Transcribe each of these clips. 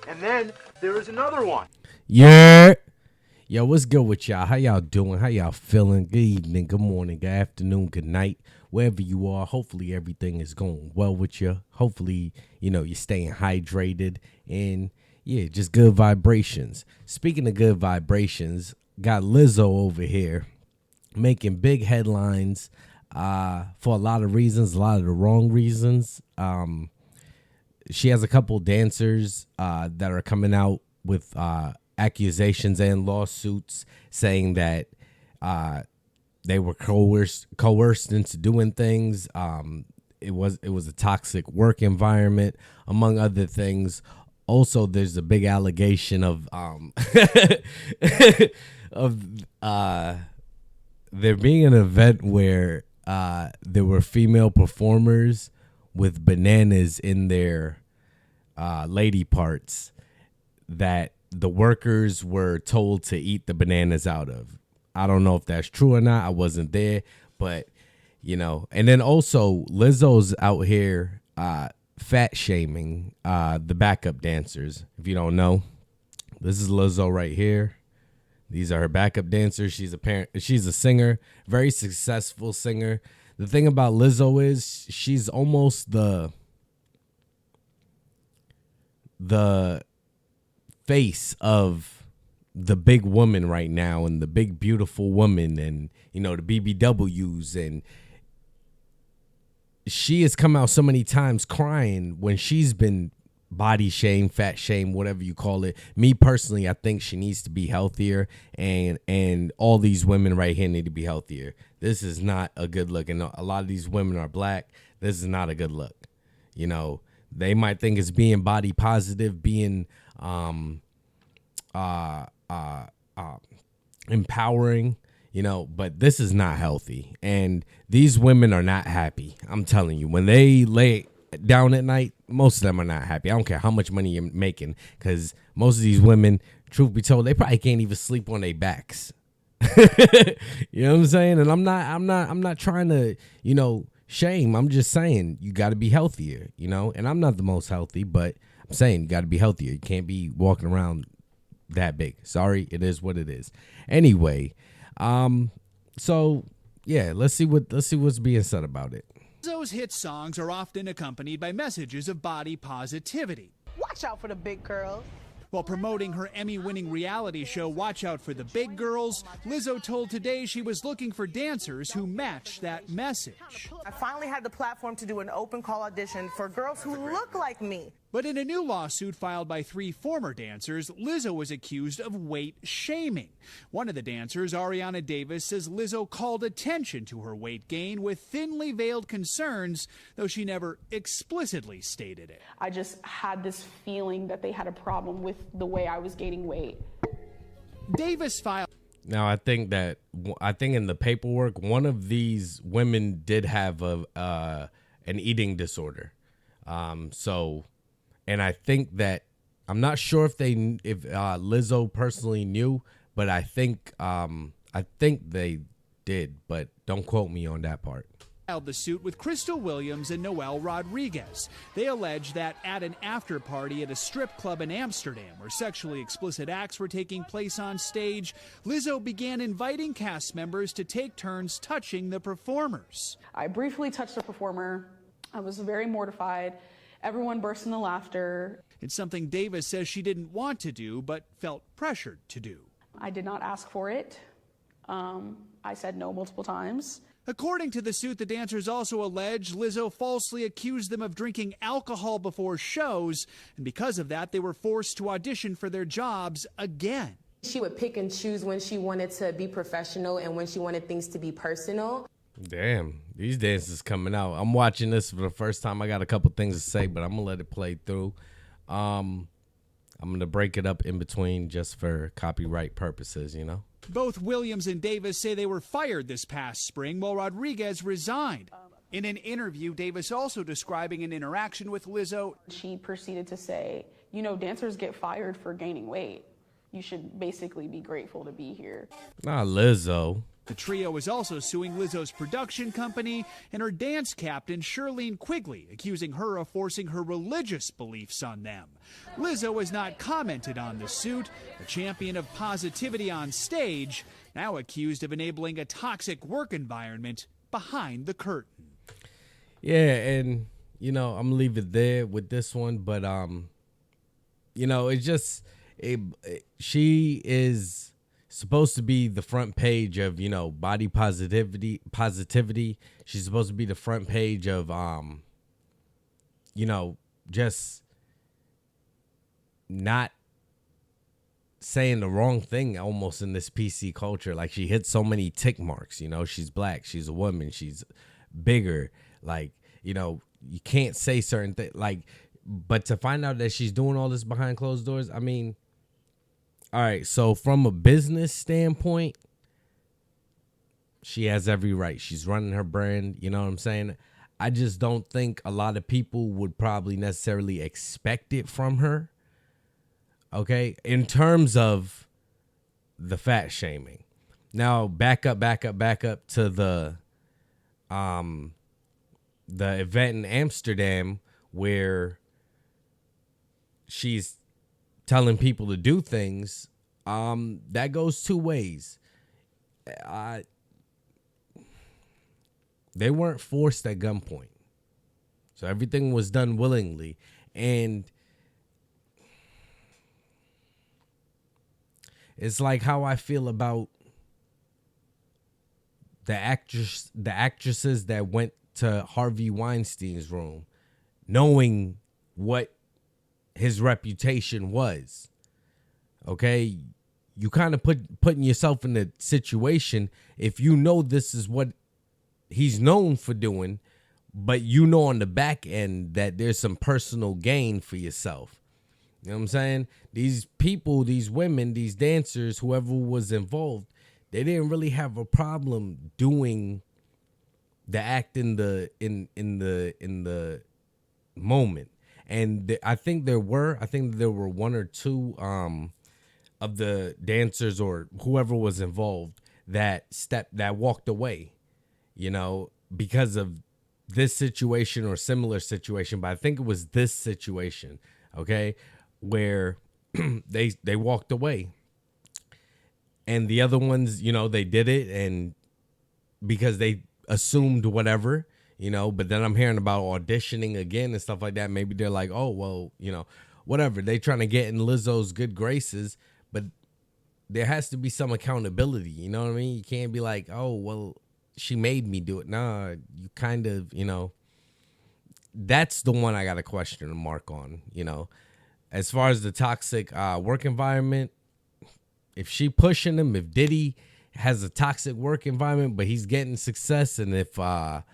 And then there is another one. Yeah. Yo, what's good with y'all? How y'all doing? How y'all feeling? Good evening, good morning, good afternoon, good night. Wherever you are, hopefully everything is going well with you. Hopefully, you're staying hydrated and yeah, just good vibrations. Speaking of good vibrations, got Lizzo over here making big headlines for a lot of reasons, a lot of the wrong reasons. She has a couple dancers that are coming out with accusations and lawsuits saying that they were coerced into doing things. It was a toxic work environment, among other things. Also, there's a big allegation of of there being an event where there were female performers with bananas in their lady parts that the workers were told to eat the bananas out of. I don't know if that's true or not. I wasn't there, but and then also Lizzo's out here fat shaming the backup dancers. If you don't know, this is Lizzo right here. These are her backup dancers. She's a singer, very successful singer. The thing about Lizzo is she's almost the face of the big woman right now, and the big beautiful woman, and the BBWs, and she has come out so many times crying when she's been body shame, fat shame, whatever you call it. Me personally, I think she needs to be healthier, and all these women right here need to be healthier. This is not a good look, and a lot of these women are black. This is not a good look. They might think it's being body positive, being empowering, but this is not healthy, and these women are not happy. I'm telling you, when they lay down at night, most of them are not happy. I don't care how much money you're making, because most of these women, truth be told, they probably can't even sleep on their backs. You know what I'm saying? And I'm not trying to, shame. I'm just saying you got to be healthier, and I'm not the most healthy, but I'm saying you got to be healthier. You can't be walking around that big. Sorry, it is what it is. Anyway, so yeah, let's see what's being said about it. Lizzo's hit songs are often accompanied by messages of body positivity. Watch out for the big girls. While promoting her Emmy-winning reality show, Watch Out for the Big Girls, Lizzo told Today she was looking for dancers who matched that message. I finally had the platform to do an open call audition for girls who look like me. But in a new lawsuit filed by 3 former dancers, Lizzo was accused of weight shaming. One of the dancers, Ariana Davis, says Lizzo called attention to her weight gain with thinly veiled concerns, though she never explicitly stated it. I just had this feeling that they had a problem with the way I was gaining weight. Davis filed. Now, I think in the paperwork, one of these women did have an eating disorder. And I think that, I'm not sure if Lizzo personally knew, but I think they did, but don't quote me on that part. Filed the suit with Crystal Williams and Noel Rodriguez. They allege that at an after party at a strip club in Amsterdam, where sexually explicit acts were taking place on stage, Lizzo began inviting cast members to take turns touching the performers. I briefly touched the performer. I was very mortified. Everyone burst into laughter. It's something Davis says she didn't want to do, but felt pressured to do. I did not ask for it. I said no multiple times. According to the suit, the dancers also allege Lizzo falsely accused them of drinking alcohol before shows, and because of that, they were forced to audition for their jobs again. She would pick and choose when she wanted to be professional and when she wanted things to be personal. Damn, these dances coming out. I'm watching this for the first time. I got a couple things to say, but I'm gonna let it play through. I'm gonna break it up in between just for copyright purposes, Both Williams and Davis say they were fired this past spring, while Rodriguez resigned. In an interview, Davis also describing an interaction with Lizzo. She proceeded to say, dancers get fired for gaining weight. You should basically be grateful to be here. Nah, Lizzo. The trio is also suing Lizzo's production company and her dance captain, Shirlene Quigley, accusing her of forcing her religious beliefs on them. Lizzo has not commented on the suit, a champion of positivity on stage, now accused of enabling a toxic work environment behind the curtain. Yeah, and, I'm going to leave it there with this one, but, it's just, she is supposed to be the front page of, body positivity. She's supposed to be the front page of, just not saying the wrong thing almost in this PC culture. Like, she hits so many tick marks, she's black, she's a woman, she's bigger. Like, you can't say certain things. Like, but to find out that she's doing all this behind closed doors, I mean, all right, so from a business standpoint, she has every right. She's running her brand, you know what I'm saying? I just don't think a lot of people would probably necessarily expect it from her, okay, in terms of the fat shaming. Now, back up to the event in Amsterdam where she's telling people to do things. That goes two ways. They weren't forced at gunpoint, so everything was done willingly. And it's like how I feel about the actresses that went to Harvey Weinstein's room, knowing what his reputation was. Okay, you kind of putting yourself in the situation. If you know this is what he's known for doing, but on the back end that there's some personal gain for yourself. You know what I'm saying? These people, these women, these dancers, whoever was involved, they didn't really have a problem doing the act in the moment. And I think there were one or two of the dancers or whoever was involved that walked away, because of this situation or similar situation. But I think it was this situation, okay, where they walked away. And the other ones, they did it and because they assumed whatever. But then I'm hearing about auditioning again and stuff like that. Maybe they're like, oh, well, whatever. They trying to get in Lizzo's good graces, but there has to be some accountability. You know what I mean? You can't be like, oh, well, she made me do it. Nah, you kind of, that's the one I got a question mark on, As far as the toxic work environment, if she pushing him, if Diddy has a toxic work environment, but he's getting success, and if Elon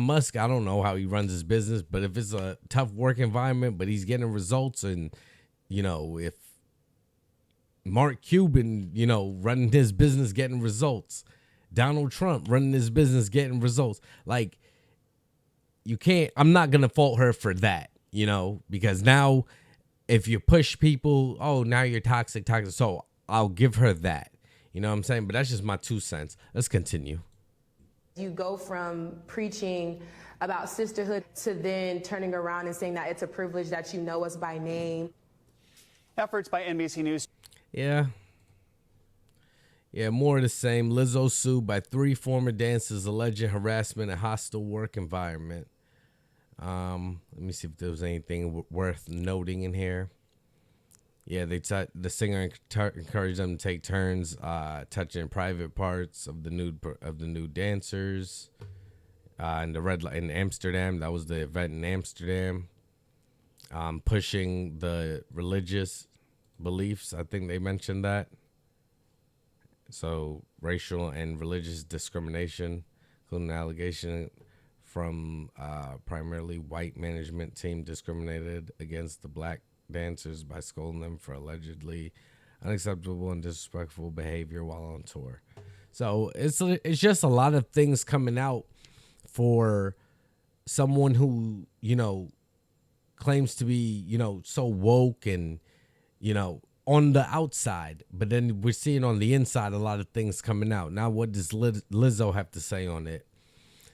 Musk, I don't know how he runs his business, but if it's a tough work environment, but he's getting results, and, if Mark Cuban, running his business, getting results, Donald Trump running his business, getting results, like, I'm not going to fault her for that, because now if you push people, oh, now you're toxic. So I'll give her that, you know what I'm saying? But that's just my 2 cents. Let's continue. You go from preaching about sisterhood to then turning around and saying that it's a privilege that you know us by name. Efforts by NBC News. Yeah, more of the same. Lizzo sued by 3 former dancers alleging harassment and hostile work environment. Let me see if there was anything worth noting in here. Yeah, the singer encouraged them to take turns touching private parts of the nude dancers. In Amsterdam, that was the event in Amsterdam. Pushing the religious beliefs, I think they mentioned that. So racial and religious discrimination, including an allegation from primarily white management team discriminated against the black dancers by scolding them for allegedly unacceptable and disrespectful behavior while on tour. So it's just a lot of things coming out for someone who, claims to be, so woke and, on the outside, but then we're seeing on the inside a lot of things coming out. Now, what does Lizzo have to say on it?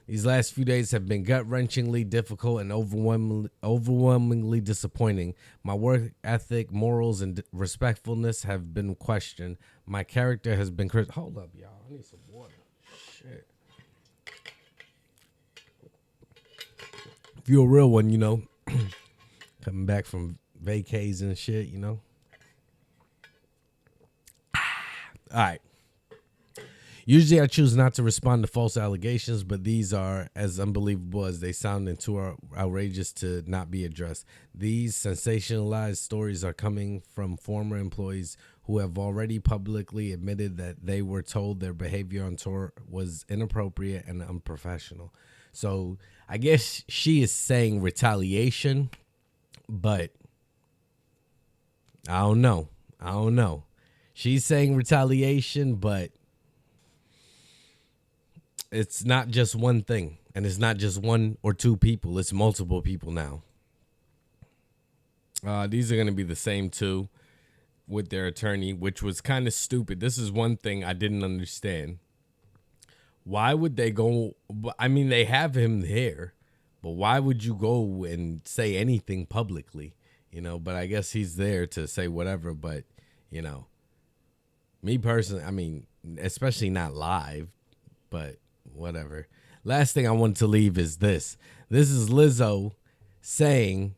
These last few days have been gut-wrenchingly difficult and overwhelmingly disappointing. My work ethic, morals, and respectfulness have been questioned. My character has been Hold up, y'all. I need some water. Shit. If you're a real one, you know, coming back from vacays and shit, you know. All right. Usually I choose not to respond to false allegations, but these are as unbelievable as they sound and too outrageous to not be addressed. These sensationalized stories are coming from former employees who have already publicly admitted that they were told their behavior on tour was inappropriate and unprofessional. So I guess she is saying retaliation, but I don't know. She's saying retaliation, but it's not just one thing, and it's not just one or two people. It's multiple people now. These are going to be the same two with their attorney, which was kind of stupid. This is one thing I didn't understand. Why would they go? I mean, they have him there, but why would you go and say anything publicly? You know, but I guess he's there to say whatever. But, you know, me personally, I mean, especially not live, but whatever. Last thing I want to leave is this. This is Lizzo saying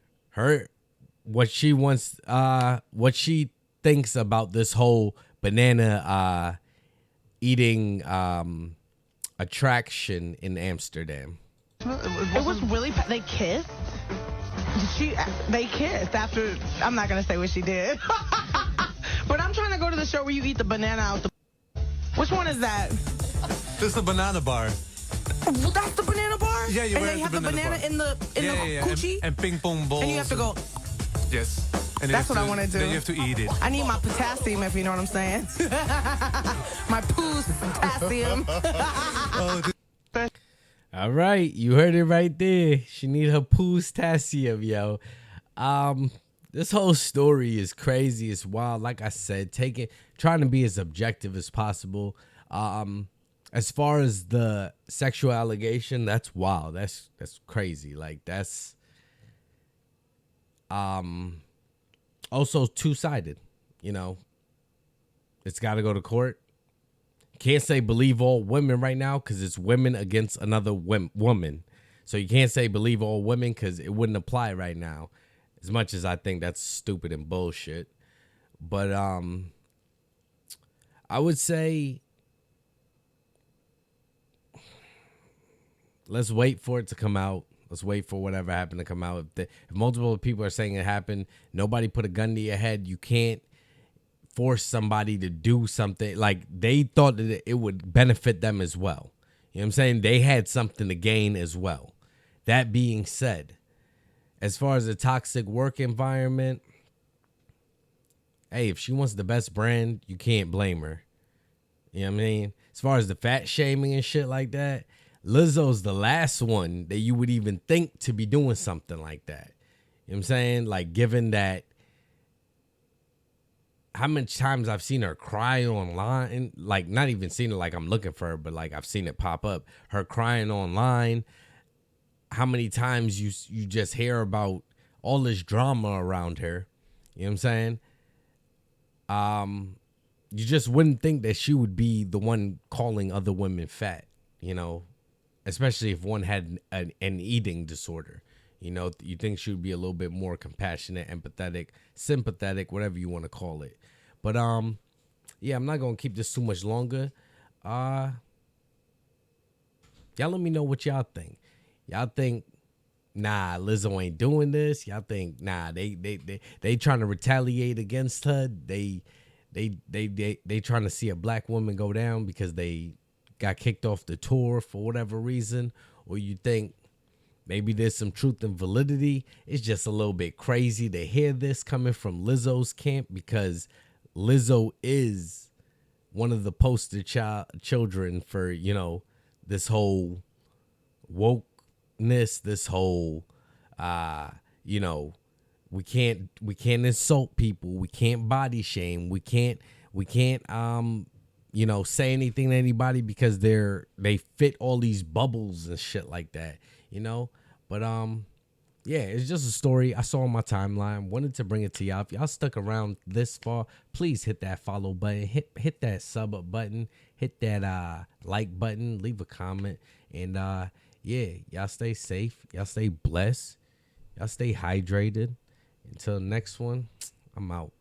what she wants, what she thinks about this whole banana eating attraction in Amsterdam. It was really they kissed. They kissed after. I'm not gonna say what she did, but I'm trying to go to the show where you eat the banana out the. Which one is that? This is the banana bar. Well, that's the banana bar. Yeah, you and they have the banana in the coochie. And ping pong balls. And you have to go. Yes. And That's what I want to do. Then you have to eat it. I need my potassium, if you know what I'm saying. My potassium. All right, you heard it right there. She need her potassium, yo. This whole story is crazy. It's wild. Like I said, trying to be as objective as possible. As far as the sexual allegation, that's wild. That's crazy. Like that's also two-sided. You know, it's got to go to court. Can't say believe all women right now because it's women against another woman. So you can't say believe all women because it wouldn't apply right now. As much as I think that's stupid and bullshit. But I would say let's wait for it to come out. Let's wait for whatever happened to come out. If multiple people are saying it happened, nobody put a gun to your head. You can't force somebody to do something. Like they thought that it would benefit them as well. You know what I'm saying? They had something to gain as well. That being said, as far as the toxic work environment, hey, if she wants the best brand, you can't blame her. You know what I mean? As far as the fat shaming and shit like that, Lizzo's the last one that you would even think to be doing something like that. You know what I'm saying? Like, given that how much times I've seen her cry online, like not even seen it like I'm looking for her, but like I've seen it pop up, her crying online. How many times you just hear about all this drama around her. You know what I'm saying? You just wouldn't think that she would be the one calling other women fat, you know, especially if one had an eating disorder. You know, you think she would be a little bit more compassionate, empathetic, sympathetic, whatever you want to call it. But, yeah, I'm not going to keep this too much longer. Y'all let me know what y'all think. Y'all think, nah, Lizzo ain't doing this? Y'all think, nah, they trying to retaliate against her? They trying to see a black woman go down because they got kicked off the tour for whatever reason? Or you think maybe there's some truth and validity? It's just a little bit crazy to hear this coming from Lizzo's camp because Lizzo is one of the poster children for, you know, this whole wokeness, this whole, you know, we can't insult people. We can't body shame. We can't you know, say anything to anybody because they fit all these bubbles and shit like that, you know? But yeah, it's just a story I saw on my timeline. Wanted to bring it to y'all. If y'all stuck around this far, please hit that follow button, hit that sub up button, hit that like button, leave a comment, and yeah, y'all stay safe, y'all stay blessed, y'all stay hydrated. Until next one, I'm out.